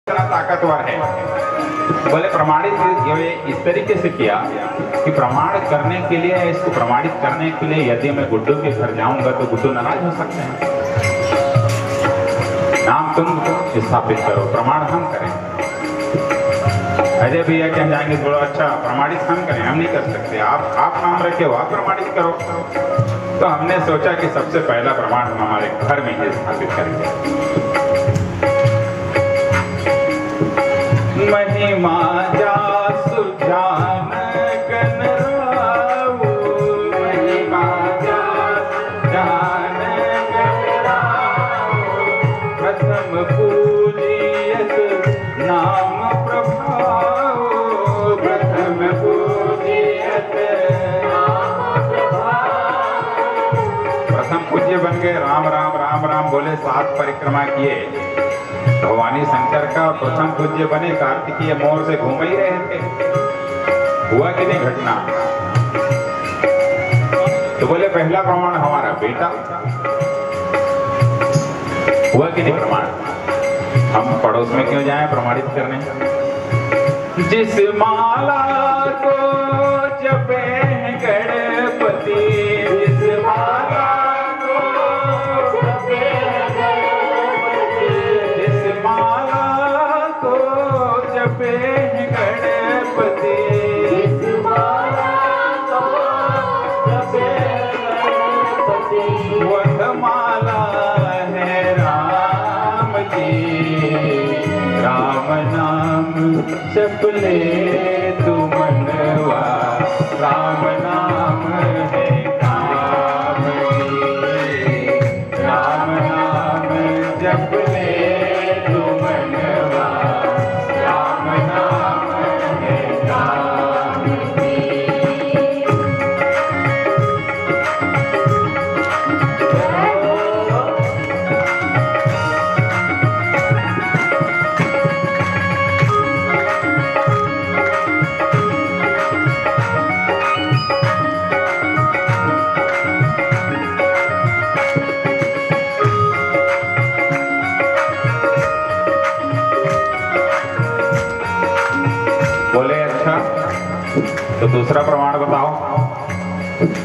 इतना ताकतवर है। बोले प्रमाणित ये इस तरीके से किया कि प्रमाण करने के लिए, इसको प्रमाणित करने के लिए यदि मैं गुड्डू के घर जाऊंगा तो गुड्डू नाराज हो सकते हैं। नाम तुम स्थापित करो, प्रमाण हम करें। अजय भैया क्या जाएंगे, बोलो अच्छा प्रमाणित हम करें, हम नहीं कर सकते, आप नाम रखे हो, आप प्रमाणित करो। तो हमने सोचा कि सबसे पहला प्रमाण हम हमारे घर में ही स्थापित करेंगे। महिमा जासु जान कन रावु, महिमा जासु जान कन रावु, प्रथम पूजियत नाम प्रभावु, प्रथम पूजियत नाम प्रभावु। प्रथम पूज्य बन गए, राम राम राम राम बोले, 7 परिक्रमा किए भवानी शंकर का, प्रथम पूज्य बने, कार्तिकीय मोर से घूम ही रहे थे। हुआ कि नहीं घटना? तो बोले पहला प्रमाण हमारा बेटा। हुआ कि नहीं प्रमाण? हम पड़ोस में क्यों जाएं प्रमाणित करने? जिस माला को जपे गणपति, जिस माला को जपे जपे गणपति, जिस माला को जपे गणपति, वह माला है राम की। राम नाम जप ले तू मनवा, राम नाम है काम की। राम नाम जप ले तू मनवा, राम नाम है काम की। बोले अच्छा तो दूसरा प्रमाण बताओ।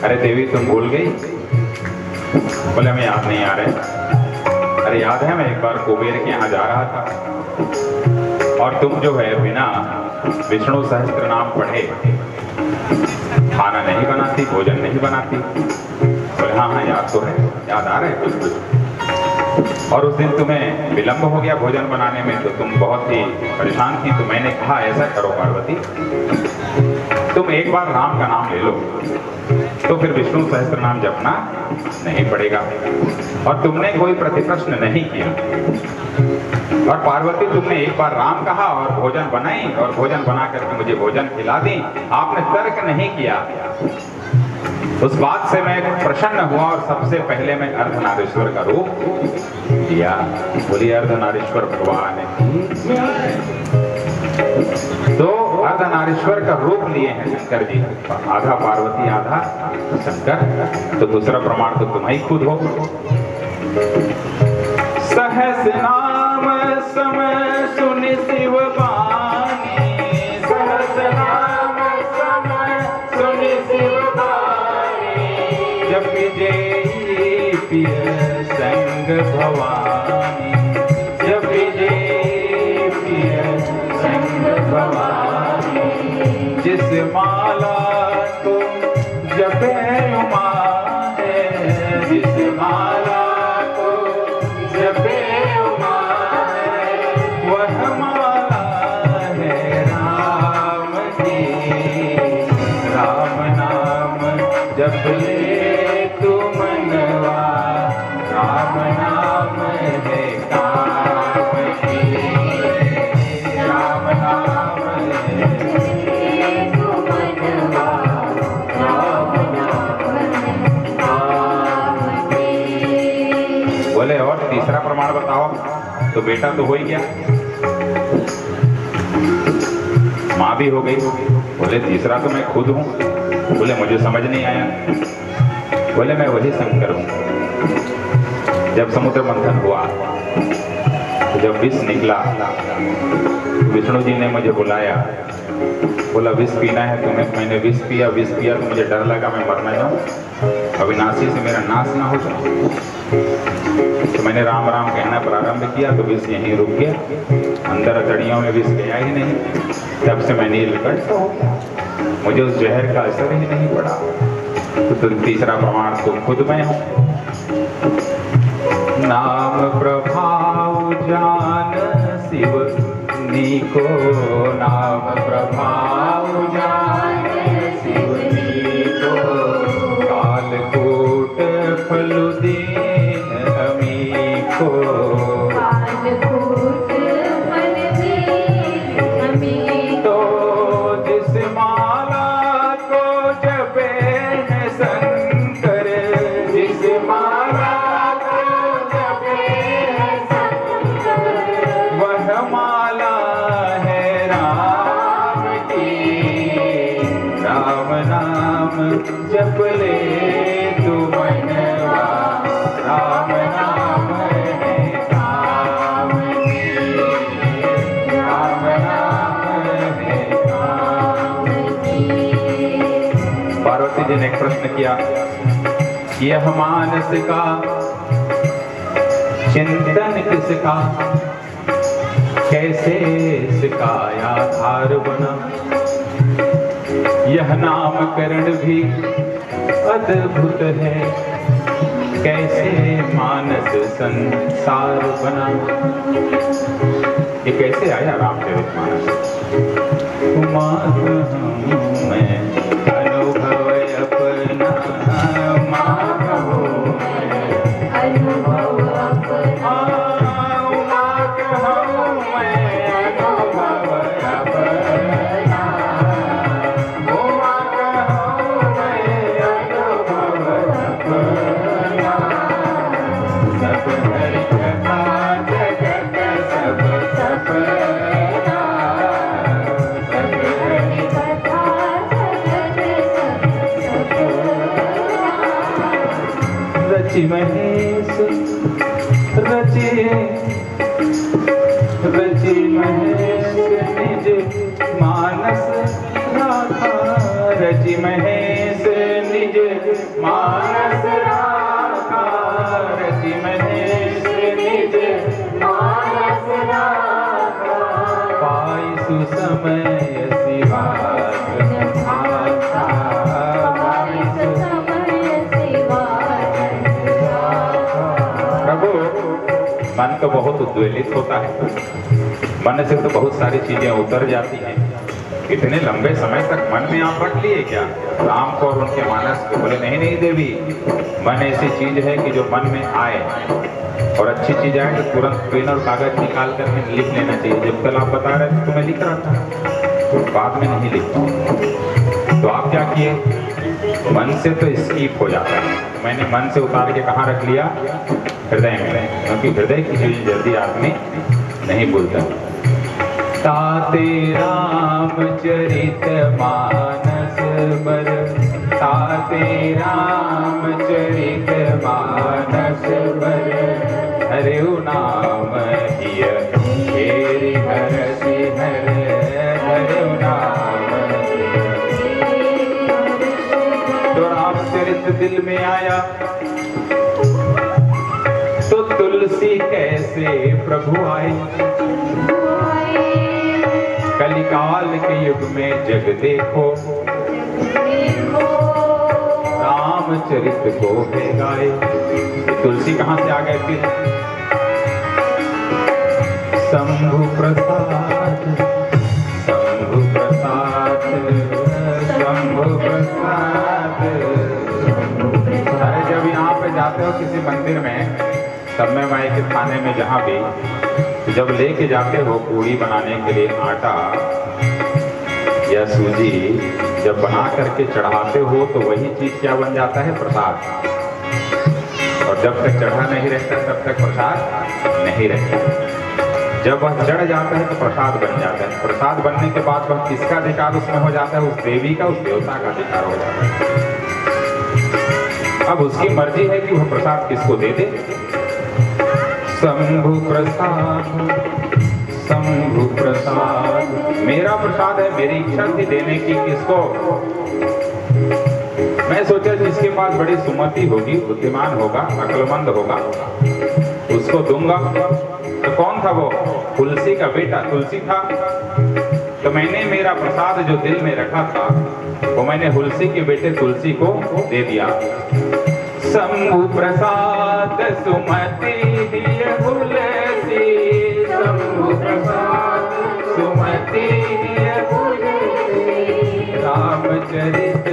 अरे देवी तुम भूल गई? बोले हमें याद नहीं आ रहे। अरे याद है, मैं एक बार कुबेर के यहाँ जा रहा था और तुम जो है बिना विष्णु सहस्त्र नाम पढ़े खाना नहीं बनाती, भोजन नहीं बनाती। बोले हाँ हाँ याद तो है, याद आ रहा है कुछ कुछ। और उस दिन तुम्हें विलंब हो गया भोजन बनाने में, तो तुम बहुत ही परेशान थी। तो मैंने कहा ऐसा करो पार्वती, तुम एक बार राम का नाम ले लो तो फिर विष्णु सहस्त्र नाम जपना नहीं पड़ेगा। और तुमने कोई प्रतिप्रश्न नहीं किया। और पार्वती तुमने एक बार राम कहा और भोजन बनाई, और भोजन बना करके मुझे भोजन खिला दी। आपने तर्क नहीं किया। उस बात से मैं प्रसन्न हुआ और सबसे पहले मैं अर्धनारीश्वर का रूप लिया। बोलिए अर्धनारीश्वर भगवान तो अर्धनारीश्वर का रूप लिए हैं शंकर जी, आधा पार्वती आधा शंकर। तो दूसरा प्रमाण तो तुम ही खुद हो। सहस नाम सम सुन शिव बानी, सहस नाम सम सुन शिव बानी, जप जय पिय संग भवानी, जप जय पिय संग भवानी। जिस माला को जपे उमा है, जिस माला को जपे उमा है, वह माला है राम की। राम नाम जप ले तू मनवा, राम नाम है काम की। राम नाम है तू मनवा, राम नाम है काम की। बोले और तीसरा प्रमाण बताओ। तो बेटा तो हो ही गया, माँ भी हो गई। बोले तीसरा तो मैं खुद हूँ। बोले मुझे समझ नहीं आया। बोले मैं वही शंकर हूँ। जब समुद्र मंथन हुआ जब विष निकला विष्णु जी ने मुझे बुलाया, बोला विष पीना है तुम्हें। मैंने विष पिया तो मुझे डर लगा मैं मर न जाऊं, अविनाशी से मेरा नाश ना हो जाए। तो मैंने राम राम कहना प्रारंभ किया तो विष यहीं रुक गया, अंदर अतड़ियों में विष गया ही नहीं। तब से मैं नीलकंठ हो गया, मुझे उस जहर का असर ही नहीं पड़ा। तो तीसरा प्रमाण तो खुद मैं हूँ। नाम प्रभाव जान शिव नीको, नाम प्रभाव जान शिव नीको, कालकूट फलु दीन अमीको, कालकूट फल दीन अमीको, जिस माला को जपे है शंकर, जिस माला को जपे है शंकर, वह माला है राम की। राम नाम जप ले तू मनवा, राम नाम है काम की, राम नाम है काम की। पार्वती जी ने एक प्रश्न किया, यह मानस का चिंतन किसका, कैसे इसका आधार बना। यह नामकरण भी अद्भुत है, कैसे मानस संसार बना। ये कैसे आया रामचरितमानस? मैं अनुभव अपना, माधव अनुभव अपना, रचि महेश निज मानस राखा, रचि महेश निज मानस राखा, रचि महेश निज मानस राखा, पाई सुसमय शिवास भाषा, पाई सुसमय शिवास। प्रभु मन तो बहुत उद्वेलित होता है, मन से तो बहुत सारी चीजें उतर जाती हैं। इतने लंबे समय तक मन में आप रख लिए क्या राम को और उनके मानस को? बोले नहीं देवी, मन ऐसी चीज है कि जो मन में आए और अच्छी चीज आए तो तुरंत पेन और कागज निकाल कर लिख लेना चाहिए। जब कल आप बता रहे थे तो मैं लिख रहा था, तो बाद में नहीं लिखता। तो आप क्या किए, मन से तो स्कीप हो जाता है। मैंने मन से उतार के कहाँ रख लिया? हृदय में, क्योंकि हृदय की चीज जल्दी आदमी नहीं भूलता। ताते रामचरित मानस बर, ताते रामचरित मानस बर, हरे नाम हिय हेरि हरसि हर, हरे नाम। तो रामचरित दिल में आया तो तुलसी कैसे प्रभु आए। कलिकाल के युग में जग देखो, रामचरित को है गाए। तुलसी कहाँ से आ गए फिर? शंभु प्रसाद, शंभु प्रसाद, शंभु प्रसाद। अरे जब यहाँ पे जाते हो किसी मंदिर में, तब में माई के खाने में जहाँ भी जब लेके जाते हो पूड़ी बनाने के लिए आटा या सूजी, जब बना करके चढ़ाते हो तो वही चीज क्या बन जाता है? प्रसाद। और जब तक चढ़ा नहीं रहता तब तक प्रसाद नहीं रहता। जब वह चढ़ जाता है तो प्रसाद बन जाता है। प्रसाद बनने के बाद वह किसका अधिकार उसमें हो जाता है? उस देवी का, उस देवता का अधिकार हो जाता है। अब उसकी मर्जी है कि वह प्रसाद किसको दे दे। शंभु प्रसाद, शंभु प्रसाद। मेरा प्रसाद है, मेरी इच्छा थी देने की। किसको? मैं सोचा जिसके पास बड़ी सुमति होगी, बुद्धिमान होगा, अक्लमंद होगा, उसको दूंगा। तो कौन था वो? तुलसी का बेटा तुलसी था। तो मैंने मेरा प्रसाद जो दिल में रखा था वो मैंने तुलसी के बेटे तुलसी को दे दिया। शंभु प्रसाद सुमति दिय तुलसी, शंभु प्रसाद सुमति दिय तुलसी। रामचरित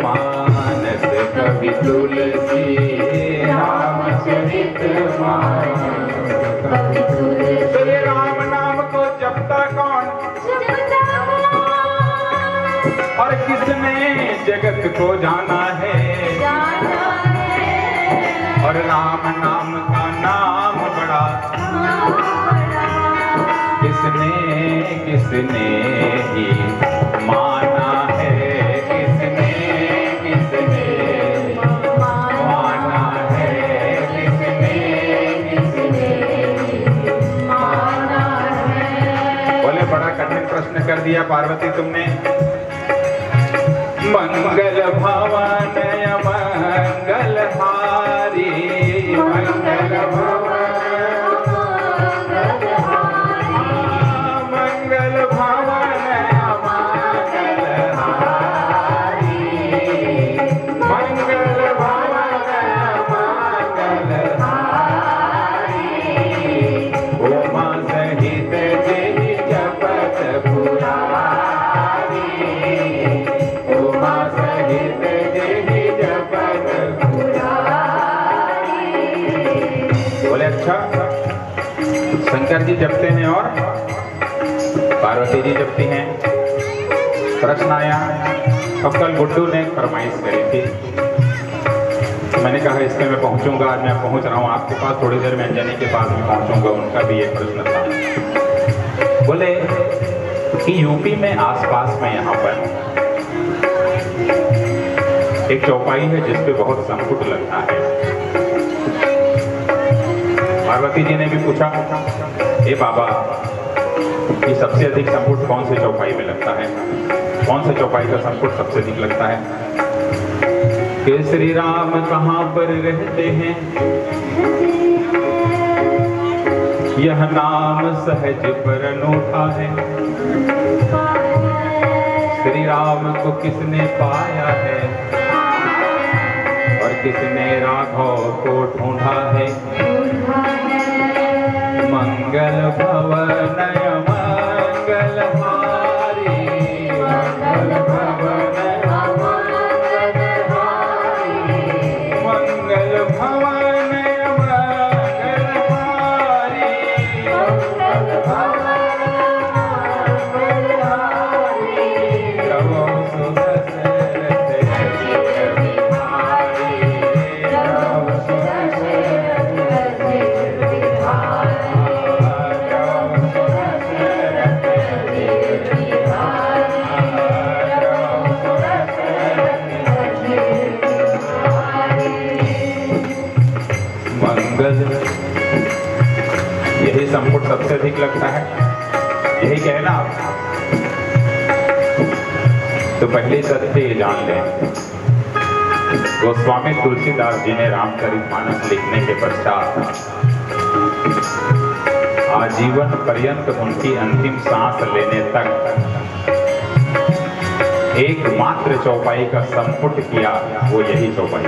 मानस कवि तुलसी, रामचरित मानस कवि तुलसी। तो ये राम नाम को जपता कौन? और किसने जगत को जाना है? और राम नाम का नाम बड़ा, किसने किसने ही माना है? किसने किसने माना है? किसने किसने माना है? बोले बड़ा कठिन प्रश्न कर दिया पार्वती तुमने। मंगल भवन मंगल हारी, मंगल भवन मंगल भवन मंगल हारी, मंगल भवन मंगल हारी। उमा सहित जय जपत पुरारी, उमा सहित जय जपत पुरारी। बोले अच्छा, शंकर जी जपते हैं और पार्वती जी जपती हैं। प्रश्न आया। अब कल गुड्डू ने फरमाइश करी थी, तो मैंने कहा इसमें मैं पहुंचूंगा। आज मैं पहुंच रहा हूं आपके पास, थोड़ी देर में अंजनी के पास में पहुंचूंगा। उनका भी एक प्रश्न था। बोले कि यूपी में आसपास में यहाँ पर एक चौपाई है जिसपे बहुत संकट लगता है। पार्वती जी ने भी पूछा, ए बाबा ये सबसे अधिक संकट कौन से चौपाई में लगता है? कौन से चौपाई का संकट सबसे अधिक लगता है? कि श्री राम कहाँ पर रहते हैं, यह नाम सहज पर अनूठा है। श्री राम को किसने पाया है और किसने राघव को ढूंढा है। मंगल भवन मंगल हारी, मंगल भवन मंगल हारी, मंगल भवन मंगल हारी, मंगल भवन मंगल हारी। रवो सुदशरथ अजित बिहारी, रवो सुदशरथ अजित बिहारी। यही संकट सबसे अधिक लगता है, यही कहना आप। तो पहले सत्य ये जान लें, गोस्वामी तुलसीदास जी ने रामचरितमानस लिखने के पश्चात आजीवन पर्यंत उनकी अंतिम सांस लेने तक एकमात्र चौपाई का संपुट किया, वो यही चौपाई।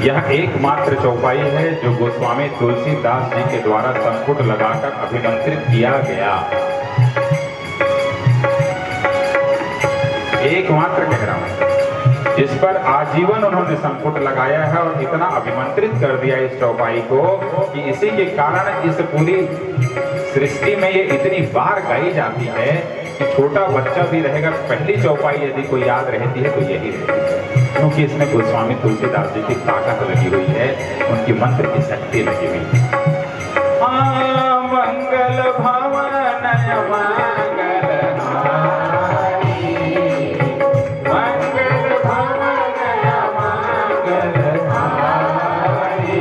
यह एकमात्र चौपाई है जो गोस्वामी तुलसीदास जी के द्वारा संपुट लगाकर अभिमंत्रित किया गया। एकमात्र कह रहा हूं, जिस पर आजीवन उन्होंने संपुट लगाया है और इतना अभिमंत्रित कर दिया इस चौपाई को कि इसी के कारण इस पूरी सृष्टि में ये इतनी बार गाई जाती है कि छोटा बच्चा भी रहेगा, पहली चौपाई यदि कोई याद रहती है तो यही रहती है, क्योंकि इसमें गोस्वामी तुलसीदास जी की ताकत लगी हुई है, उनकी मंत्र की शक्ति लगी हुई है। मंगल भवन मंगल हारी, मंगल भवन मंगल हारी,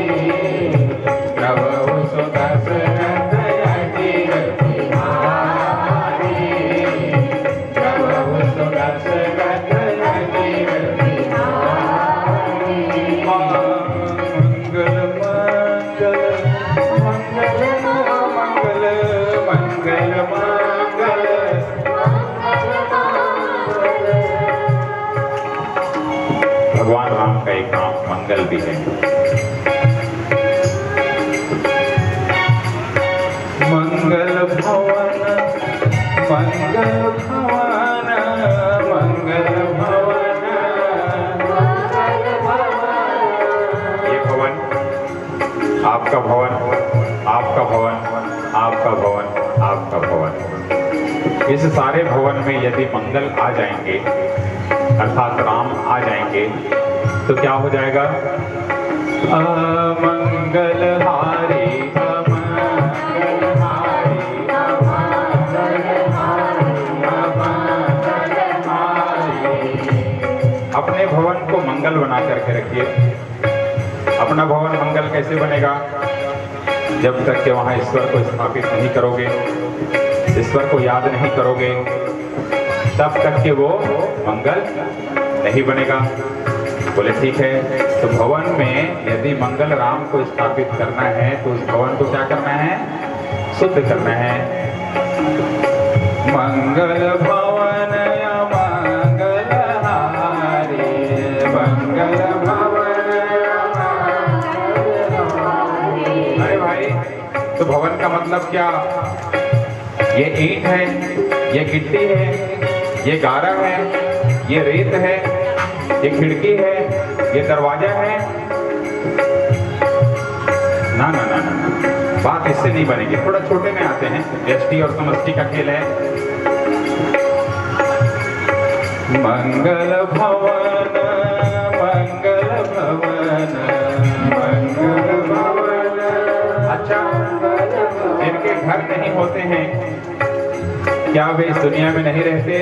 मंगल भी है। मंगल भवन मंगल भवन मंगल भवन, ये भवन आपका भवन, आपका भवन, आपका भवन, आपका भवन। इस सारे भवन में यदि मंगल आ जाएंगे अर्थात राम आ जाएंगे तो क्या हो जाएगा? अमंगल हारी अपने भवन को मंगल बना करके रखिए। अपना भवन मंगल कैसे बनेगा? जब तक कि वहां ईश्वर को स्थापित नहीं करोगे, ईश्वर को याद नहीं करोगे, तब तक कि वो मंगल नहीं बनेगा। बोले ठीक है, तो भवन में यदि मंगल राम को स्थापित करना है तो उस भवन को क्या करना है? शुद्ध करना है। मंगल भवन मंगल हारी, मंगल भवन। अरे भाई, तो भवन का मतलब क्या? ये ईंट है, ये गिट्टी है, ये गारा है, ये रेत है, ये खिड़की है, ये दरवाजा है। ना ना ना ना, बात इससे नहीं बनेगी। थोड़ा छोटे में आते हैं, व्यष्टि और समष्टि का खेल है। मंगल भवन मंगल भवन मंगल भवन। अच्छा, जिनके घर नहीं होते हैं, क्या वे इस दुनिया में नहीं रहते?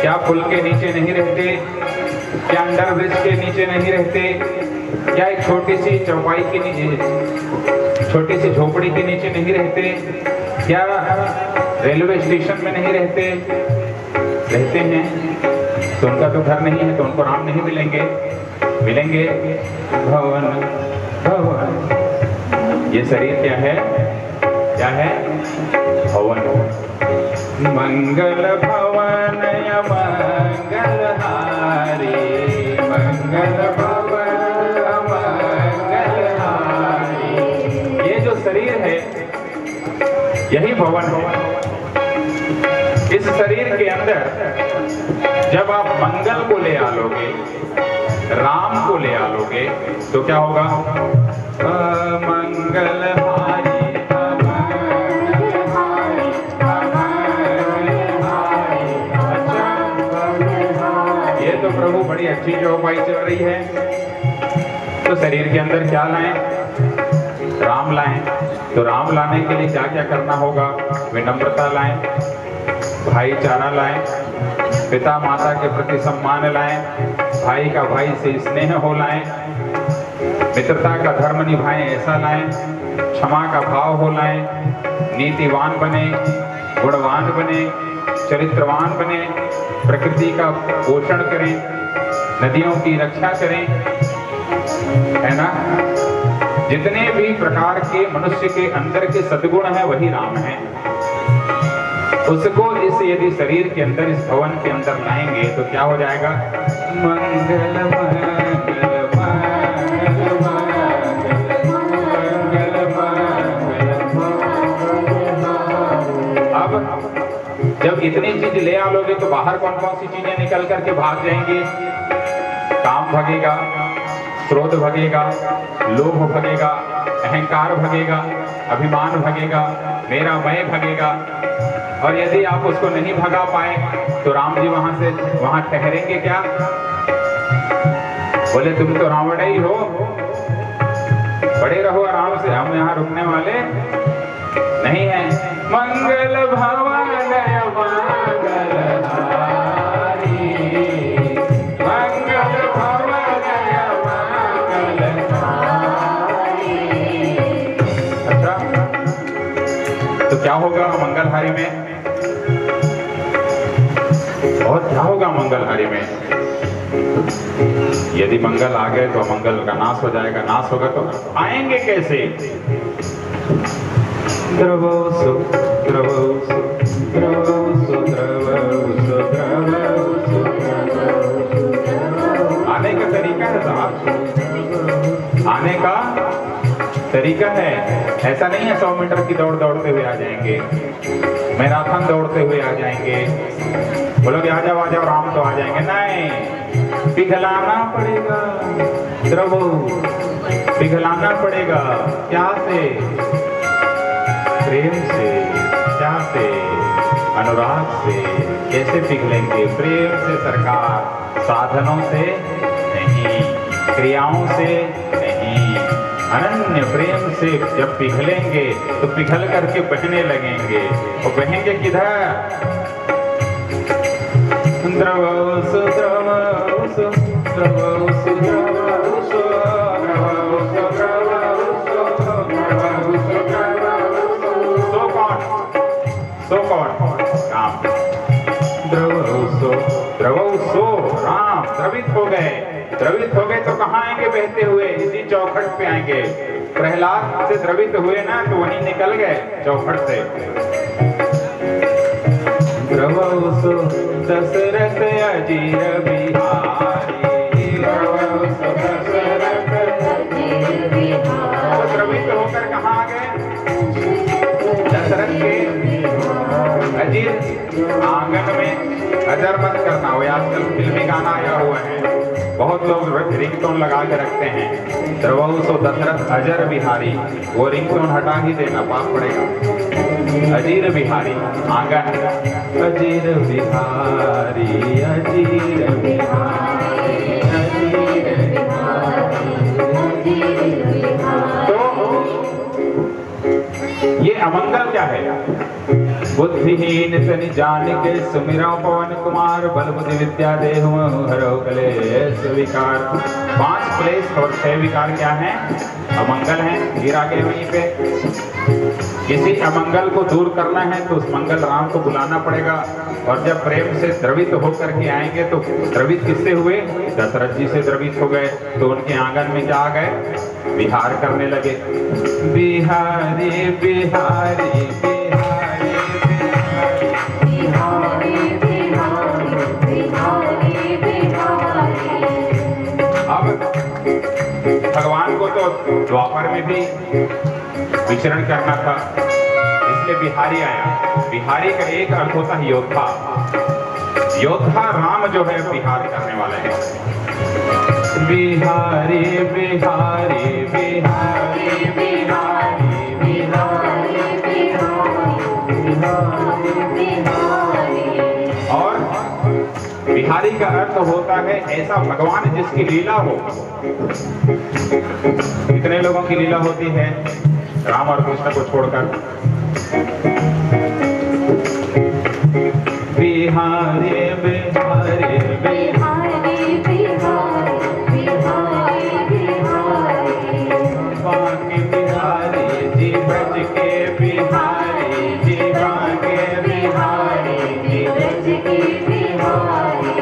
क्या पुल के नीचे नहीं रहते? क्या अंडर ब्रिज के नीचे नहीं रहते? क्या एक छोटी सी चौपाई के नीचे, छोटी सी झोपड़ी के नीचे नहीं रहते? क्या रेलवे स्टेशन में नहीं रहते? रहते हैं। तो उनका तो घर नहीं है, तो उनको राम नहीं मिलेंगे। मिलेंगे भवन भवन। ये शरीर क्या है? क्या है? भवन। मंगल भवन मंगल हारी, मंगल भवन मंगल हारी। ये जो शरीर है यही भवन है। इस शरीर के अंदर जब आप मंगल को ले आलोगे, राम को ले आलोगे, तो क्या होगा? मंगल हारी। तो प्रभु बड़ी अच्छी चौपाई चल रही है। तो शरीर के अंदर क्या लाएं? राम लाएं। तो राम लाने के लिए क्या क्या करना होगा? विनम्रता लाएं, भाईचारा लाएं, पिता माता के प्रति सम्मान लाएं, भाई का भाई से स्नेह हो लाएं, मित्रता का धर्म निभाएं ऐसा लाएं, क्षमा का भाव हो लाएं, नीतिवान बने, गुणवान बने, चरित्रवान बने, प्रकृति का पोषण करें, नदियों की रक्षा करें, है ना? जितने भी प्रकार के मनुष्य के अंदर के सद्गुण हैं वही राम है। उसको इस यदि शरीर के अंदर, इस भवन के अंदर लाएंगे तो क्या हो जाएगा? मंगल मंगल मंगल मंगल। अब जब इतनी चीज ले आलोगे तो बाहर कौन कौन सी चीजें निकल करके भाग जाएंगी? काम भगेगा, क्रोध भगेगा, लोभ भगेगा, अहंकार भगेगा, अभिमान भगेगा, मेरा मैं भगेगा। और यदि आप उसको नहीं भगा पाए तो राम जी वहां ठहरेंगे क्या? बोले तुम तो रावण ही हो, पड़े रहो आराम से, हम यहाँ रुकने वाले नहीं है। मंगल भवन मंगल हारी, मंगल भवन मंगल हारी। अच्छा, तो क्या होगा मंगलहारी में? और क्या होगा मंगलहारी में? यदि मंगल आ गए तो मंगल का नाश हो जाएगा। नाश होगा तो आएंगे कैसे? द्रवसु द्रवसु द्रवसु द्रवसु द्रवसु। आने का तरीका है साहब, तरीका है। ऐसा नहीं है 100 मीटर की दौड़ दौड़ते हुए आ जाएंगे, मैराथन दौड़ते हुए आ जाएंगे, बोलोगे आ जाओ राम तो आ जाएंगे, नहीं, पिघलाना पड़ेगा द्रव, पिघलाना पड़ेगा। क्या से? प्रेम से। क्या से? अनुराग से। कैसे पिघलेंगे? प्रेम से सरकार, साधनों से नहीं, क्रियाओं से नहीं, अनन्य प्रेम से जब पिघलेंगे तो पिघल करके बहने लगेंगे। और बहेंगे किधर? द्रवसु द्रवसु द्रवसु द्रवसु द्रवसु द्रवसु। सो कौन? राम। द्रवसु द्रवसु राम द्रवित हो गए। द्रवित हो गए तो कहाँ आएंगे बहते हुए? इसी चौखट पे आएंगे। प्रहलाद से द्रवित हुए ना तो वहीं निकल गए चौखट से। द्रवसु दशरथ अजीर बिहारी, द्रवसु दशरथ अजीर बिहारी। द्रवित होकर कहाँ आ गए? दशरथ के अजीर आंगन में। अजर मत करना, वो आजकल फिल्मी गाना आया हुआ है, बहुत लोग रिंगटोन लगा के रखते हैं। द्रवसु दशरथ अजर बिहारी, वो रिंगटोन हटा ही देना, पाप पड़ेगा। अजीर बिहारी आंगन, अजीर बिहारी, अजीर बिहारी, अजीर बिहारी। तो ये अमंगल क्या है? बुद्धिहीन तनि जान के सुमिरौ पवन कुमार, बल बुद्धि विद्या देहु हरौ क्लेश विकार। 5 क्लेश और 6 विकार क्या हैं? अमंगल हैं। गिरा के वहीं पे किसी अमंगल को दूर करना है तो उस मंगल राम को बुलाना पड़ेगा। और जब प्रेम से द्रवित होकर के आएंगे तो द्रवित किससे हुए? दशरथ जी से द्रवित हो गए तो उनके आंगन में क्या आ गए? विहार करने लगे। बिहारी बिहारी बिहारी बिहारी बिहारी बिहारी। अब भगवान को तो द्वापर में भी विचरण करना था, इसलिए बिहारी आया। बिहारी का एक अर्थ होता है योद्धा। योद्धा राम जो है बिहार करने वाले हैं। बिहारी बिहारी बिहारी बिहारी बिहारी बिहारी। और बिहारी का अर्थ होता है ऐसा भगवान जिसकी लीला हो। कितने लोगों की लीला होती है राम और कृष्ण को छोड़कर? बिहारी बिहारी बिहारी बिहारी बिहारी बिहारी। बांके बिहारी जी ब्रज के बिहारी जी, बांके बिहारी जी ब्रज के बिहारी।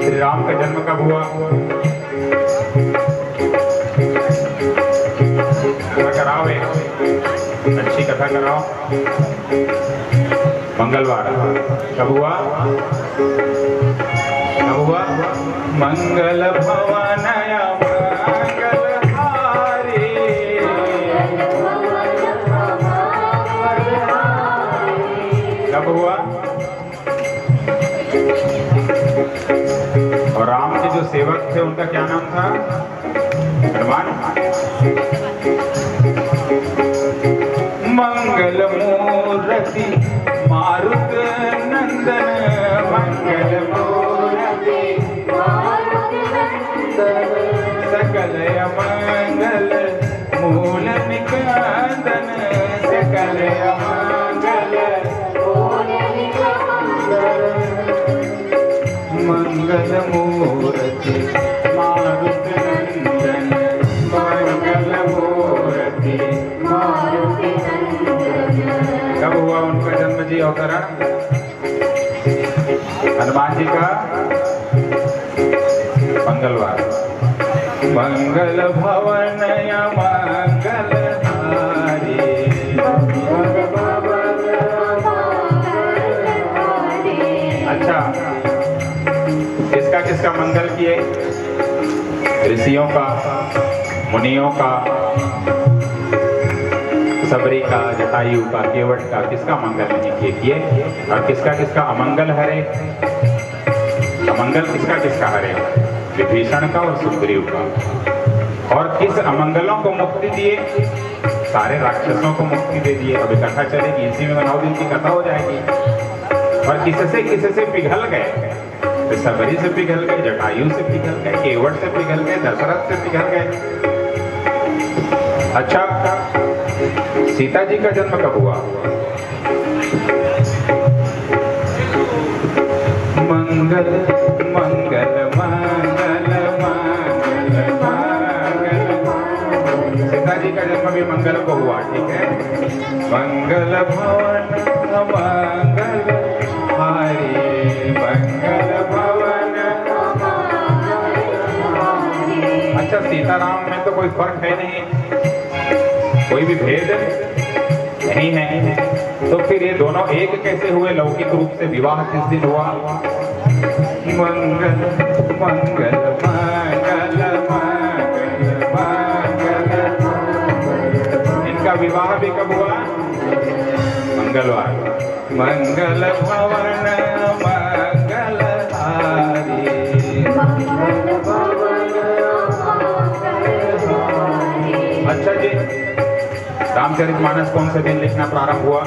श्री राम का जन्म कब हुआ? कराओ, अच्छी कथा कराओ। मंगलवार। कब हुआ? कब हुआ? मंगल भवनय मंगलहारी। कब हुआ? और राम के जो सेवक थे उनका क्या नाम था? हनुमान। मंगल मूर्ति मारुत नंदन, मंगल मूर्ति मारुत नंदन, सकल अमंगल मूल निकंदन, सकल अमंगल मूल निकंदन। मंगल मूर्ति मारुत नंदन, मंगल मूर्ति मारुत नंदन। कब हुआ उनका जन्म जी अवतरण? हनुमान जी का मंगलवार। मंगल भवनय मंगलहारी। अच्छा, किसका किसका मंगल किए? ऋषियों का, मुनियों का, सबरी का, जटायु का, केवट का किसका मंगल नहीं किए, और किसका किसका अमंगल हरे। अमंगल किसका किसका हरे, विभीषण का और सुग्रीव का। और किस अमंगलों को मुक्ति दिए, सारे राक्षसों को मुक्ति दे दिए। अभी कथा चलेगी, इसी में 9 दिन की कथा हो जाएगी। और किससे पिघल गए, तो सबरी से पिघल गए, जटायु से पिघल गए, केवट से पिघल गए, दशरथ से पिघल गए। अच्छा, सीता जी का जन्म कब हुआ? मंगल मंगल मंगल मंगल मंगल। सीता जी का जन्म भी मंगल को हुआ, ठीक है। मंगल भवन मंगल हारी, मंगल भवन। अच्छा, सीताराम में तो कोई फर्क है नहीं, कोई भी भेद नहीं है, तो फिर ये दोनों एक कैसे हुए? लौकिक रूप से विवाह किस दिन हुआ? मंगल मंगल मंगल मंगल मंगल। इनका विवाह भी कब हुआ? मंगलवार। मंगल भवन मंगल हारी। अच्छा जी, रामचरितमानस कौन से दिन लिखना प्रारंभ हुआ?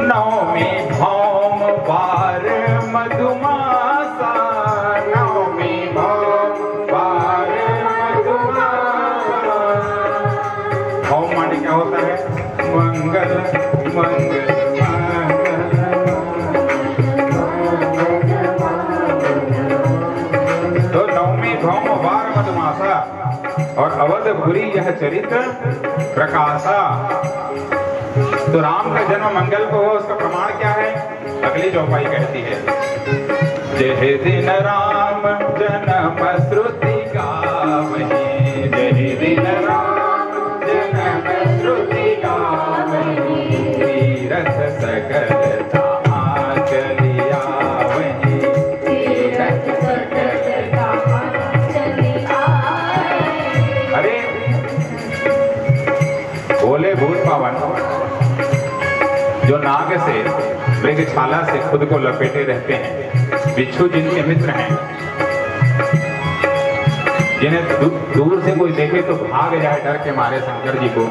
नवमी भौम वार मधुमासा, नवमी भौम वार मधुमासा। भौम माने क्या होता है? मंगल मंगल मंगल। तो नवमी भौम वार मधुमासा और अवधपुरी यह चरित्र प्रकाशा। तो राम का जन्म मंगल को हुआ, उसका प्रमाण क्या है? अगली चौपाई कहती है, जय दिन राम जन्म श्रुति गावहि, जय दिन राम जन्म श्रुति गावहि, तीरथ सकल धाम चलिया वही, तीरथ सकल धाम चलिया। अरे बोले भूत पावन, जो नाग से, मृगछाला से खुद को लपेटे रहते हैं, बिच्छू जिनके मित्र हैं, जिन्हें दूर से कोई देखे तो भाग जाए डर के मारे शंकर जी को।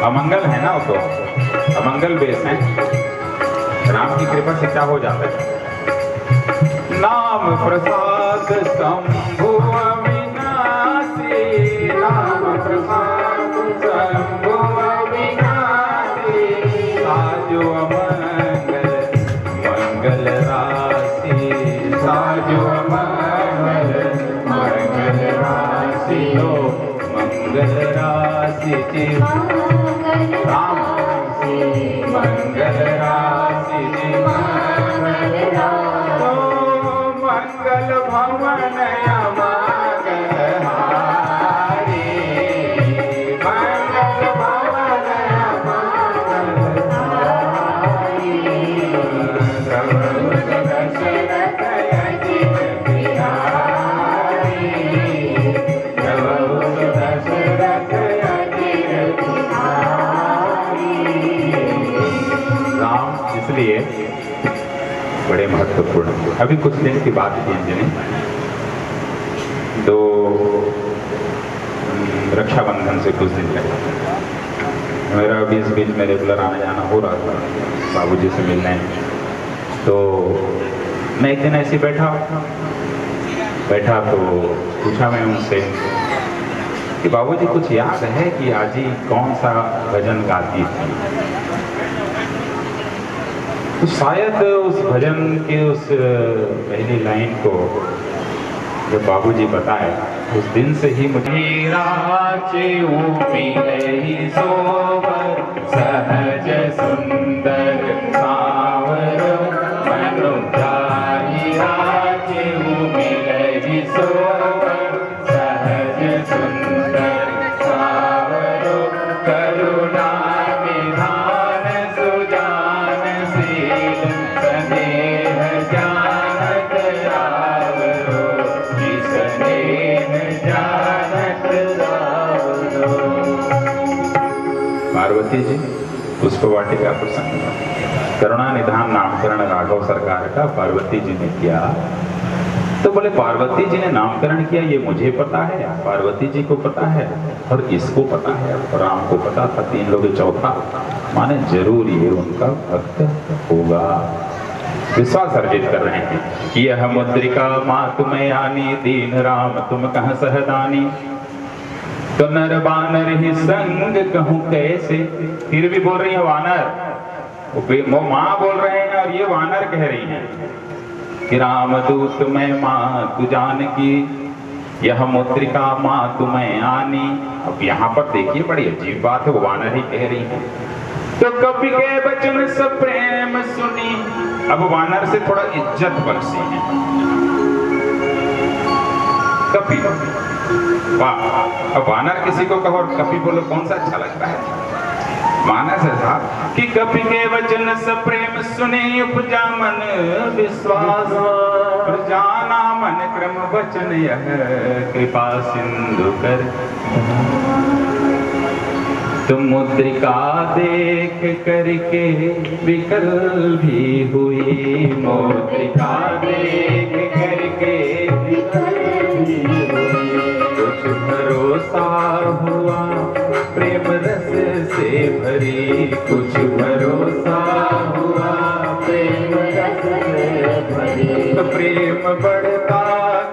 अमंगल है ना, वो तो अमंगल बेस है। राम की कृपा से क्या हो जाता है? नाम प्रसाद शंभु अविनाशी, नाम प्रसाद शंभु अविनाशी, साजो अमंगल मंगल राशि, साजो अमंगल मंगल राशि, लो मंगल राशि जी राम, मंगल राशि जी मंगल राशि, मंगल भवन अमंगल हारी, मंगल भवन अमंगल हारी। दशरथ अजित बिहारी, दशरथ अजित बिहारी। राम इसलिए बड़े महत्वपूर्ण। अभी कुछ दिन की बात थी अंजनी, तो रक्षाबंधन से कुछ दिन पहले मेरा बीच बीच में रेगुलर आना जाना हो रहा था बाबूजी से मिलने। तो मैं एक दिन ऐसे बैठा तो पूछा मैं उनसे कि बाबूजी कुछ याद है कि आजी कौन सा भजन गाती थी? तो शायद उस भजन के उस पहली लाइन को जब बाबूजी बताए, उस दिन से ही मुझे सोबर सहज सुंदर सावर मनुजाई राजे मिलहि सोबर सहज सुंदर सावर करुणा विधान सुजान शील स्नेह जानत आवरो जिसन पार्वती जी पुष्प वाटिका प्रसंग, करुणा निधान नामकरण राघव सरकार का पार्वती जी ने किया। तो बोले पार्वती जी ने नामकरण किया ये मुझे पता है, पार्वती जी को पता है और इसको पता है, राम को पता था, तीन लोग चौथा माने जरूर ये उनका भक्त होगा। विश्वास अर्जित कर रहे हैं कि यह मुद्रिका माँ तुम्हें आनी, दीन राम तुम कहाँ सहदानी, तो नर बानर ही संग कहूं कैसे। फिर भी बोल रही है वानर, वो माँ बोल रहे हैं और ये वानर कह रही हैं कि रामदूत मैं माँ तू जानकी, यह मुद्रिका माँ तुम्हें आनी। अब यहाँ पर देखिए बड़ी अजीब बात है, वो वानर ही कह रही है। तो कपि के बचन सब प्रेम सुनी, अब वानर से थोड़ा इज्जत बख्शी है। कपि वाह, अब वानर किसी को कहो और कपि बोलो कौन सा अच्छा लगता है? मानस था कि कपि के वचन सब प्रेम सुने, उपजा मन विश्वास, जाना मन क्रम वचन यह कृपा सिंधु कर। तुम मुद्रिका देख करके विकल भी हुई, मुद्रिका देख करके विकल भी हुई, कुछ भरोसा हुआ प्रेम रस से भरी, कुछ भरोसा हुआ प्रेम रस से भरी। तो प्रेम बढ़ता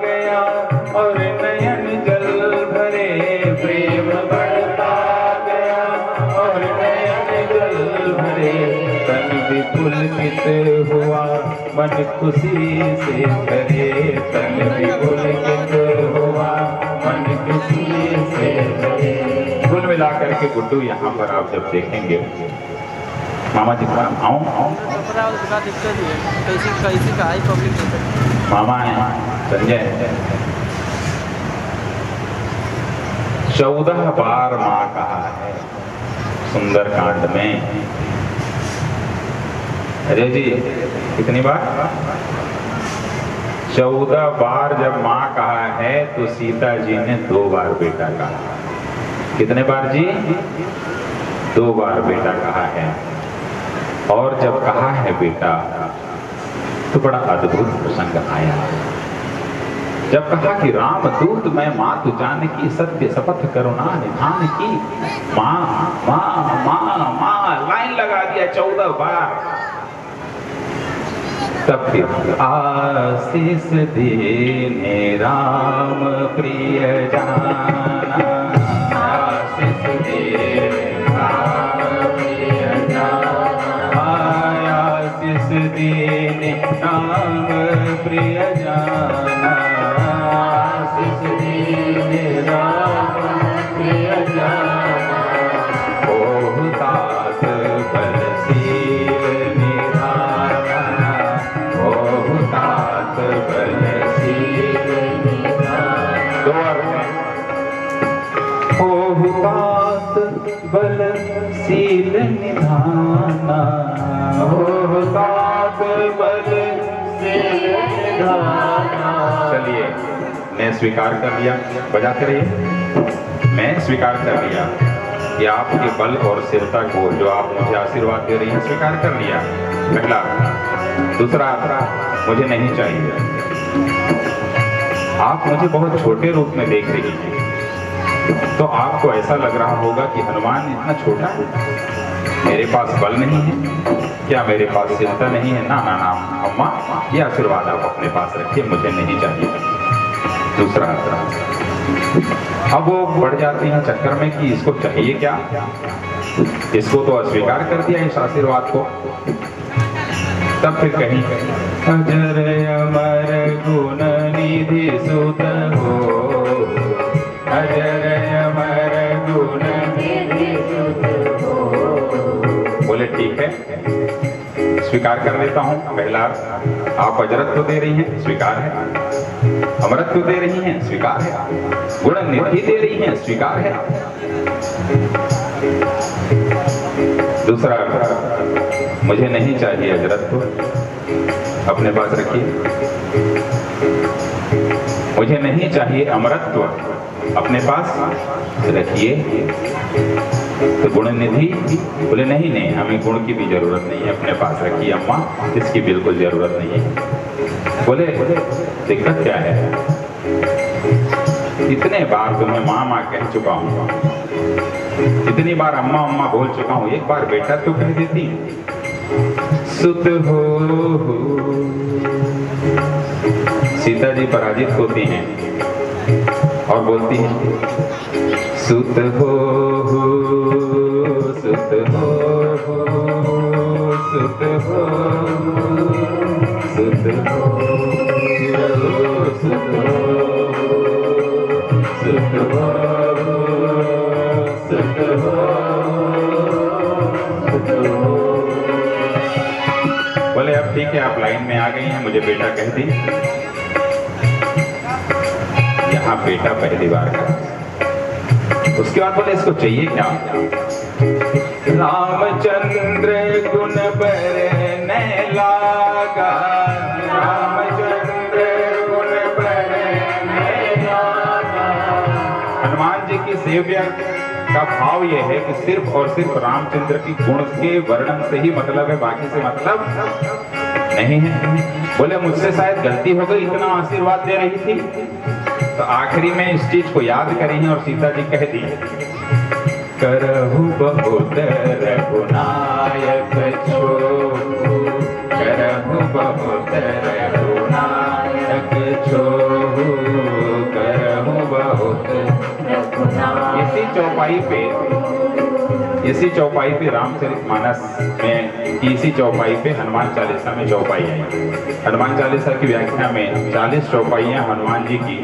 गया और नयन जल भरे, प्रेम बढ़ता गया और नयन जल भरे। तन विपुलकित हुआ मन खुशी से भरे, तन विपुलकित हुआ मन खुशी से भरे। कुल मिलाकर के गुड्डू यहाँ पर आप जब देखेंगे, मामा जी आओ मामा है संजय, 14 बार माँ कहा है सुंदर कांड में। अजय जी कितनी बार? 14 बार जब माँ कहा है तो सीता जी ने 2 बार बेटा कहा। कितने बार जी? 2 बार बेटा कहा है। और जब कहा है बेटा तो बड़ा अद्भुत प्रसंग आया। जब कहा कि राम दूत मैं माँ तू जानकी, सत्य शपथ करुणा निधान की, माँ माँ माँ माँ लाइन लगा दिया 14 बार। तब फिर आशीष दीने राम प्रिय जाना, आशीष दीने राम प्रिय जाना, आशीष दीने राम प्रिय जाना, आशीष दीने राम प्रिय जाना। ओह तात बलशील निधाना, ओह तात बलशील निधाना। 2 अर्थ हैं। ओह तात बलशील निधाना, ओह तात बलशील निधाना। चलिए मैं स्वीकार कर लिया, बजाते रहिए। मैं स्वीकार कर लिया कि आपके बल और स्थिरता को जो आप मुझे आशीर्वाद दे रही हैं स्वीकार कर लिया, पहला। दूसरा मुझे नहीं चाहिए, आप मुझे बहुत छोटे रूप में देख रही हैं तो आपको ऐसा लग रहा होगा कि हनुमान इतना छोटा है, मेरे पास बल नहीं है क्या, मेरे पास स्थिरता नहीं है। ना ना ना अम्मा, ये आशीर्वाद आप अपने पास रखिए, मुझे नहीं चाहिए। दूसरा अब वो बढ़ जाती हैं चक्कर में कि इसको चाहिए क्या, इसको तो अस्वीकार कर दिया इस आशीर्वाद को। तब फिर कहीं अजर अमर गुण निधि सुत हो, अजर अमर गुण निधि सुत हो। बोले ठीक है स्वीकार कर लेता हूँ। पहला आप अजरत्व दे रही हैं, स्वीकार है। अमरत्व दे रही हैं, स्वीकार है। गुण निधि दे रही हैं, स्वीकार है। दूसरा मुझे नहीं चाहिए अजरत्व, अपने पास रखिए। मुझे नहीं चाहिए अमरत्व, अपने पास रखिए। तो गुण निधि बोले नहीं नहीं, हमें गुण की भी जरूरत नहीं है, अपने पास रखिए अम्मा, इसकी बिल्कुल जरूरत नहीं है। बोले दिक्कत क्या है? इतने बार तुम्हें माँ माँ कह चुका हूँ, इतनी बार अम्मा अम्मा बोल चुका हूँ, एक बार बेटा तो कह देती। सुत हो सीता जी पराजित होती हैं और बोलती हैं सुत हो सुत हो सुत हो सुत हो सुत हो सुत हो। बोले अब ठीक है, आप लाइन में आ गई हैं, मुझे बेटा कह दी। यहाँ बेटा पहली बार का। उसके बाद बोले इसको चाहिए क्या? रामचंद्र गुण बरने लागा, रामचंद्र गुण बरने लागा। हनुमान जी की सेव्य का भाव यह है कि सिर्फ और सिर्फ रामचंद्र की गुण के वर्णन से ही मतलब है, बाकी से मतलब नहीं है। बोले मुझसे शायद गलती हो गई, इतना आशीर्वाद दे रही थी। तो आखिरी में इस चीज को याद करी है और सीता जी कह दी करहु बहुत रघुनायक छोहु, करहु बहुत रघुनायक छोहु, करहु बहुत। इसी चौपाई पे रामचरितमानस में, इसी चौपाई पे हनुमान चालीसा में चौपाई आई। हनुमान चालीसा की व्याख्या में 40 चौपाइयां हनुमान जी की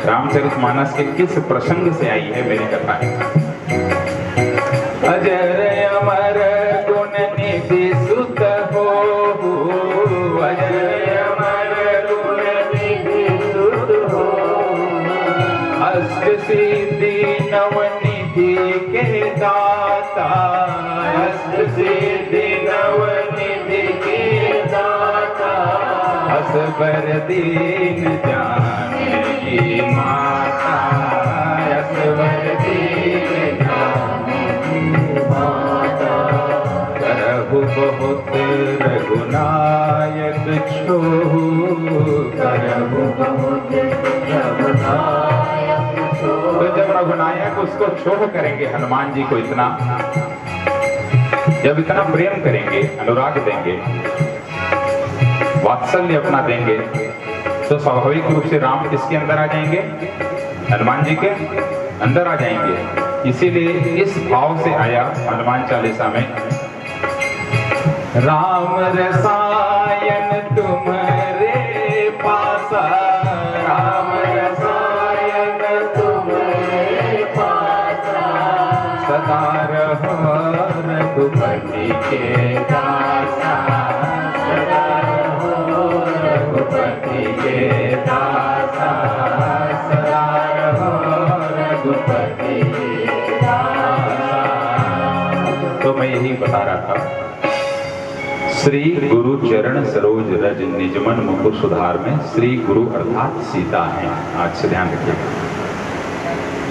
रामचरितमानस के किस प्रसंग से आई है मेरी कथा है। अजर अमर गुण निधि सुत हो, अजर अमर गुण निधि सुत हो, अष्ट सिद्धि नवनिधि के दाता, अष्ट सिद्धि नवनिधि के दाता, असबर दीन जानकी माता, असबर दीन जानकी माता, करहु बहुत रघुनायक छोहु, करहु बहुत रघुनायक। तो जब रघुनायक उसको छोह करेंगे, हनुमान जी को इतना, जब इतना प्रेम करेंगे, अनुराग देंगे, वात्सल्य अपना देंगे, तो स्वाभाविक रूप से राम किसके अंदर आ जाएंगे? हनुमान जी के अंदर आ जाएंगे। इसीलिए इस भाव से आया हनुमान चालीसा में राम रसायन तुम्हारे पासा, राम रसायन तुम्हारे पासा, सदा रहो रघुपति के दासा, सदा रहो रघुपति के दासा, सदा रहो रघुपति के दासा। तो मैं यही बता रहा था, श्री गुरु चरण सरोज रज निजमन मुकुर सुधार में श्री गुरु अर्थात सीता है। आज से ध्यान रखिएगा,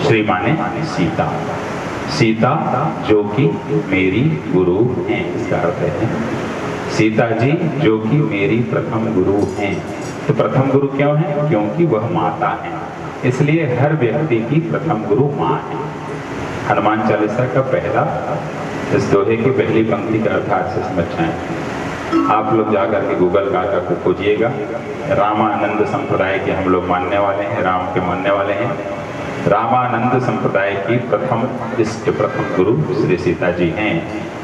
श्री माने सीता, सीता जो कि मेरी गुरु हैं, इसका अर्थ है सीता जी जो कि मेरी प्रथम गुरु हैं। तो प्रथम गुरु क्यों है? क्योंकि वह माता है, इसलिए हर व्यक्ति की प्रथम गुरु माँ है। हनुमान चालीसा का पहला, इस दोहे की पहली पंक्ति का अर्थ से समझाएं। आप लोग जाकर के गूगल का खोजिएगा, रामानंद संप्रदाय के हम लोग मानने वाले हैं, राम के मानने वाले हैं। रामानंद संप्रदाय की प्रथम इष्ट प्रथम गुरु श्री सीता जी हैं।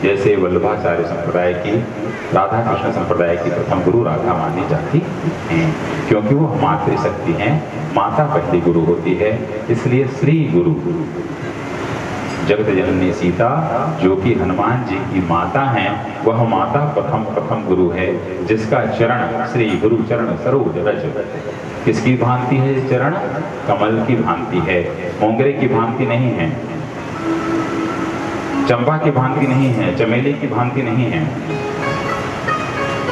जैसे वल्लभाचार्य संप्रदाय की, राधा कृष्ण संप्रदाय की प्रथम गुरु राधा मानी जाती हैं, क्योंकि वो मातृशक्ति हैं, माता पहली गुरु होती है। इसलिए श्री गुरु जगत जननी सीता जो कि हनुमान जी की माता हैं, वह माता प्रथम गुरु है, जिसका चरण श्री गुरु चरण सरोज रज, किसकी भांति है? चरण कमल की भांति है, मोंगरे की भांति नहीं है, चंपा की भांति नहीं है, चमेली की भांति नहीं है,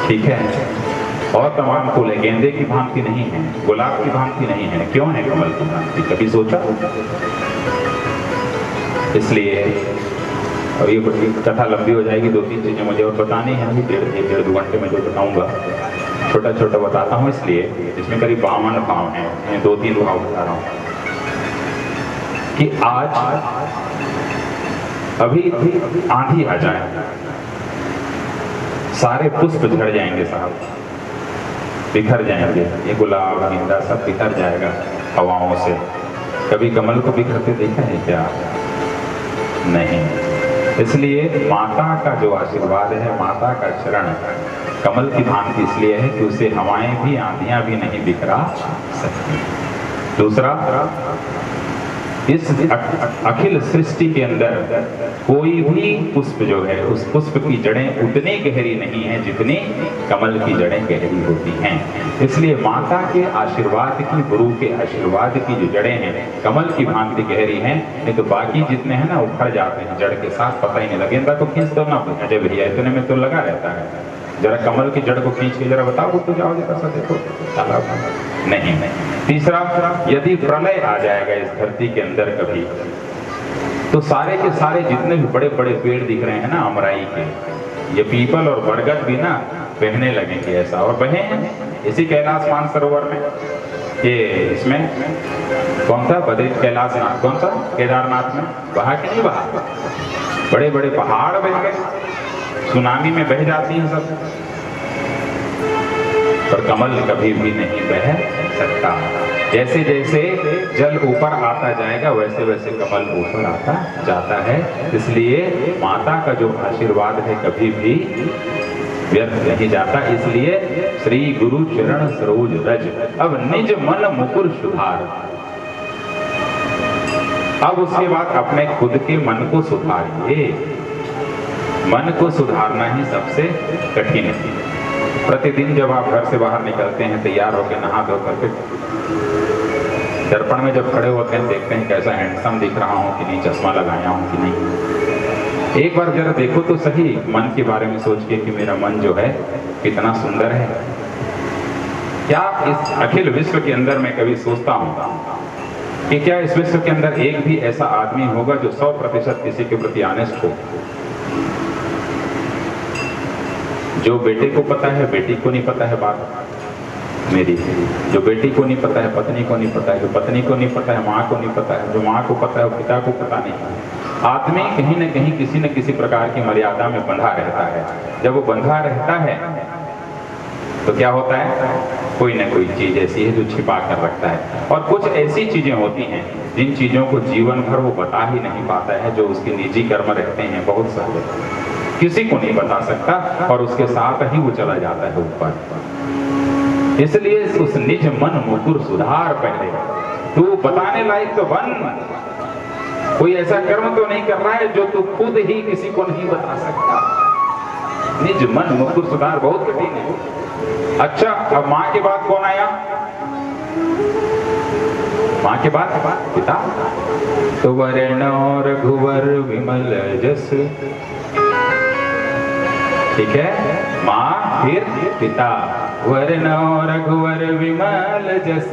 ठीक है। और तमाम फूल है, गेंदे की भांति नहीं है, गुलाब की भांति नहीं है। क्यों है कमल की भांति, कभी सोचा? इसलिए और ये कथा लंबी हो जाएगी, 2-3 चीजें मुझे और बतानी है, अभी 1.5-2 घंटे में जो बताऊंगा छोटा छोटा बताता हूँ, इसलिए इसमें करीब 52 भाव हैं, मैं 2-3 भाव बता रहा हूँ कि आज अभी आंधी आ जाए, सारे पुष्प झड़ जाएंगे साहब, बिखर जाएंगे, ये गुलाब गेंदा सब बिखर जाएगा हवाओं से। कभी कमल को बिखरते देखा है क्या? नहीं। इसलिए माता का जो आशीर्वाद है, माता का चरण कमल की भांति इसलिए है कि उसे हवाएं भी आंधियां भी नहीं बिखरा सकती। दूसरा, इस अखिल सृष्टि के अंदर कोई भी पुष्प जो है, उस पुष्प की जड़ें उतनी गहरी नहीं है जितनी कमल की जड़ें गहरी होती हैं। इसलिए माता के आशीर्वाद की, गुरु के आशीर्वाद की जो जड़ें हैं कमल की भांति गहरी हैं, नहीं तो बाकी जितने हैं ना उखड़ जाते हैं जड़ के साथ, पता ही नहीं लगे। गेंदा को खींच दो ना अजय भैया, इतने में तो लगा रहता है, जरा कमल की जड़ को खींच के जरा बताओ तो जाओ जरा सा देखो, नहीं। तीसरा, यदि प्रलय आ जाएगा इस धरती के अंदर कभी, तो सारे के सारे जितने भी बड़े बड़े पेड़ दिख रहे हैं ना अमराई के, ये पीपल और बरगद भी ना बहने लगेंगे ऐसा, और बहे हैं इसी कैलाश मानसरोवर में, ये इसमें कौन सा बद्री कैलाशनाथ, कौन सा केदारनाथ में बहा कि नहीं बहा? बड़े बड़े पहाड़ बह गए, सुनामी में बह जाती हैं सब, पर कमल कभी भी नहीं बह सकता। जैसे जैसे जल ऊपर आता जाएगा वैसे वैसे कमल ऊपर आता जाता है। इसलिए माता का जो आशीर्वाद है कभी भी व्यर्थ नहीं जाता। इसलिए श्री गुरु चरण सरोज रज, अब निज मन मुकुर सुधार। अब उसके बाद अपने खुद के मन को सुधारिए। मन को सुधारना ही सबसे कठिन है। प्रतिदिन जब आप घर से बाहर निकलते हैं तैयार होकर नहा धो करके दर्पण में जब खड़े होते हैं देखते हैं कैसा हैंडसम दिख रहा हूँ कि नहीं, चश्मा लगाया हूँ कि नहीं। एक बार जरा देखो तो सही मन के बारे में सोच के कि मेरा मन जो है कितना सुंदर है। क्या इस अखिल विश्व के अंदर मैं कभी सोचता हूँ कि क्या इस विश्व के अंदर एक भी ऐसा आदमी होगा जो 100% किसी के प्रति ऑनेस्ट हो? जो बेटे को पता है बेटी को नहीं पता है बात मेरी, जो बेटी को नहीं पता है पत्नी को नहीं पता है, जो पत्नी को नहीं पता है माँ को नहीं पता है, जो माँ को पता है पिता को पता नहीं। आदमी कहीं न कहीं किसी न किसी प्रकार की मर्यादा में बंधा रहता है। जब वो बंधा रहता है तो क्या होता है, कोई ना कोई चीज ऐसी है जो छिपा कर रखता है। और कुछ ऐसी चीजें होती हैं जिन चीजों को जीवन भर वो बता ही नहीं पाता है, जो उसके निजी कर्म रहते हैं, बहुत सारे किसी को नहीं बता सकता और उसके साथ ही वो चला जाता है ऊपर। इसलिए उस निज मन मुकुर सुधार, पहले तू बताने लायक तो बन। कोई ऐसा कर्म तो नहीं कर रहा है जो तू खुद ही किसी को नहीं बता सकता। निज मन मुकुर सुधार बहुत कठिन है। अच्छा, अब माँ के बाद कौन आया? माँ के बाद पिता। तो वर्ण रघुवर विमल जस, ठीक है, माँ फिर पिता। वर्ण रघुवर विमल जस,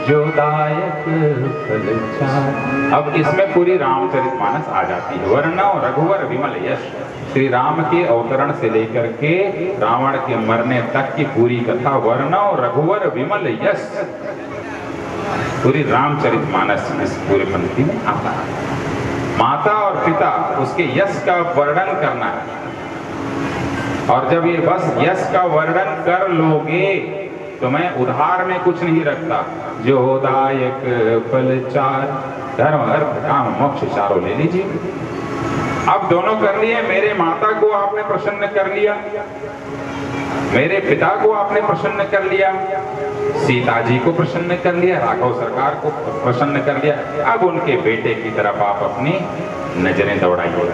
जो दायक फल चार। अब इसमें पूरी रामचरितमानस आ जाती है। वर्ण रघुवर विमल यश, श्री राम के अवतरण से लेकर के रावण के मरने तक की पूरी कथा वर्ण रघुवर विमल यश, पूरी रामचरितमानस इस पूरे पंक्ति में आता है। माता और पिता उसके यश का वर्णन करना है। और जब ये बस यश का वर्णन कर लोगे तो मैं उधार में कुछ नहीं रखता। जो दायक फल चार, धर्म अर्थ काम मोक्ष चारों ले लीजिए। अब दोनों कर लिए। मेरे माता को आपने प्रसन्न कर लिया, मेरे पिता को आपने प्रसन्न कर लिया, सीता जी को प्रसन्न कर लिया, राघव सरकार को प्रसन्न कर लिया। अब उनके बेटे की तरफ आप अपनी नजरें दौड़ाइए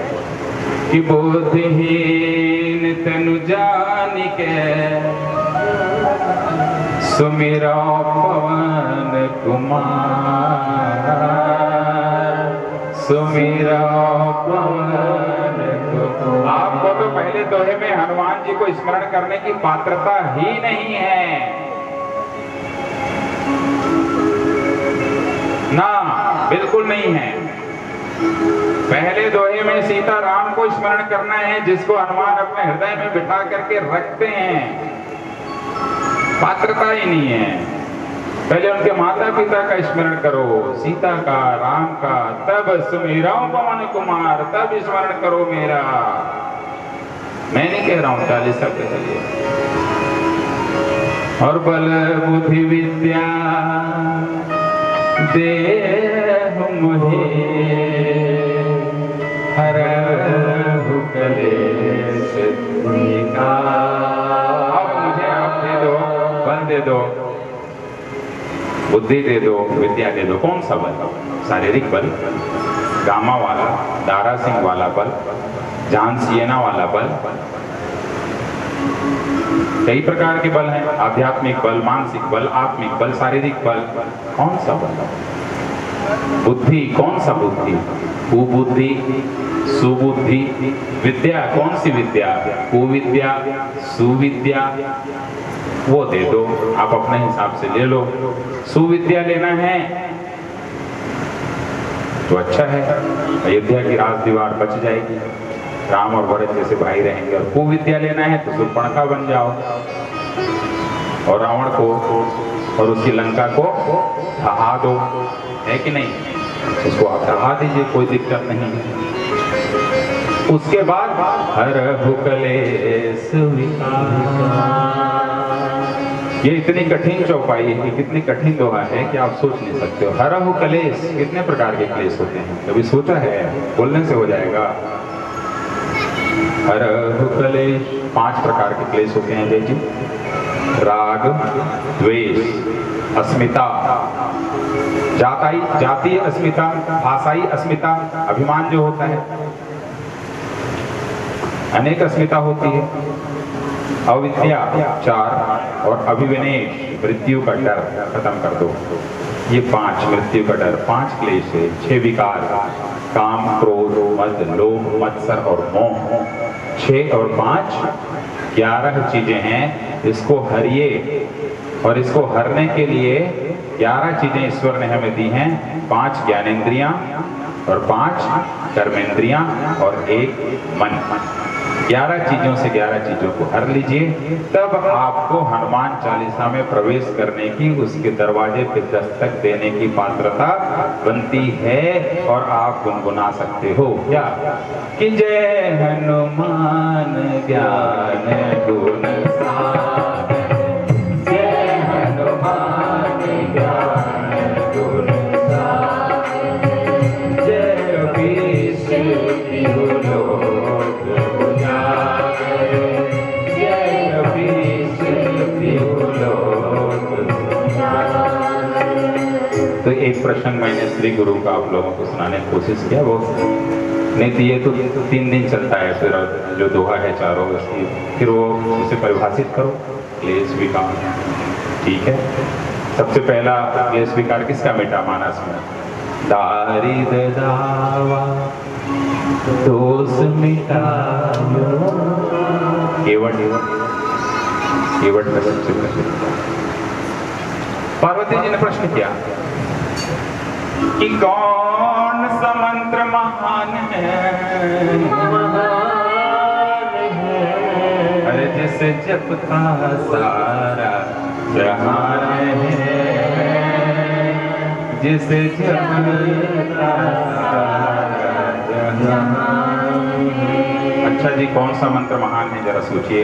कि बुद्धिहीन तनु जान के सुमिरो पवन कुमार, सुमिरो पवन कुमार। आपको तो पहले दोहे में हनुमान जी को स्मरण करने की पात्रता ही नहीं है ना, बिल्कुल नहीं है। पहले दोहे में सीता राम को स्मरण करना है, जिसको हनुमान अपने हृदय में बिठा करके रखते हैं, पात्रता ही नहीं है। पहले उनके माता पिता का स्मरण करो, सीता का, राम का, तब सुमिरौ पवन कुमार, तब स्मरण करो मेरा। मैं नहीं कह रहा हूं, 40 साल के चलिए। और बल बुद्धि विद्या दे मुझे, हरहु कलेश अब मुझे आप दे दो, बल दे दो, बुद्धि दे दो, विद्या दे दो। कौन सा बल? शारीरिक बल, गामा वाला, दारा सिंह वाला बल, जान सिएना वाला बल। कई प्रकार के बल हैं, आध्यात्मिक बल, मानसिक बल, आत्मिक बल, शारीरिक बल। कौन सा बल? बुद्धि, कौन सा बुद्धि? कुबुद्धि, सुबुद्धि। विद्या, कौन सी विद्या? कुविद्या, सुविद्या। वो दे दो, आप अपने हिसाब से ले लो। सुविद्या लेना है तो अच्छा है, अयोध्या की राज दीवार बच जाएगी, राम और भरत जैसे भाई रहेंगे। और कुविद्या लेना है तो शूर्पणखा बन जाओ और रावण को और उसकी लंका को ढहा दो, है कि नहीं? उसको आप ढहा दीजिए, कोई दिक्कत नहीं। उसके बाद हरहु कलेश विकार। ये इतनी कठिन चौपाई है, कितनी कठिन दोहा है कि आप सोच नहीं सकते हो। हरहु कलेश, कितने प्रकार के क्लेश होते हैं, कभी सोचा है? बोलने से हो जाएगा। हरहु कलेश, 5 प्रकार के क्लेश होते हैं जी। राग, द्वेष, अस्मिता, जातीय अस्मिता, भाषाई अस्मिता, अभिमान जो होता है, अनेक अस्मिता होती है। अविद्या 4 और अभिविनेश, मृत्यु का डर, खत्म कर दो। ये 5, मृत्यु का डर, 5 क्लेश है। 6 विकार, काम, क्रोध, मद, लोभ, मत्सर और मोह। 6 और 5, 11 चीजें हैं। इसको हरिए, और इसको हरने के लिए 11 चीजें ईश्वर ने हमें दी हैं। 5 ज्ञानेंद्रियां और 5 कर्मेंद्रियां और 1 मन। 11 चीजों से 11 चीजों को हर लीजिए, तब आपको हनुमान चालीसा में प्रवेश करने की, उसके दरवाजे पे दस्तक देने की पात्रता बनती है और आप गुनगुना सकते हो। क्या कि जय हनुमान ज्ञान गुण सागर, जय हनुमान ज्ञान गुण सागर, जय विष्णु लोक तो एक प्रसंग मैंने श्री गुरु का आप लोगों को सुनाने की कोशिश किया, वो नहीं तो ये तो 3 दिन चलता है। फिर जो दोहा है चारों उसकी, फिर वो उसे परिभाषित करो। क्लेश विकार, ठीक है। सबसे पहला क्लेश विकार किसका मिटा? मानस में दारिद दावा दोष मिटायो, केवट में सबसे पहले पार्वती जी ने प्रश्न किया कि कौन सा मंत्र महान है, अरे जिसे जपता सारा जहान है, जिसे जपता सारा जहान। अच्छा जी, कौन सा मंत्र महान है, जरा सोचिए।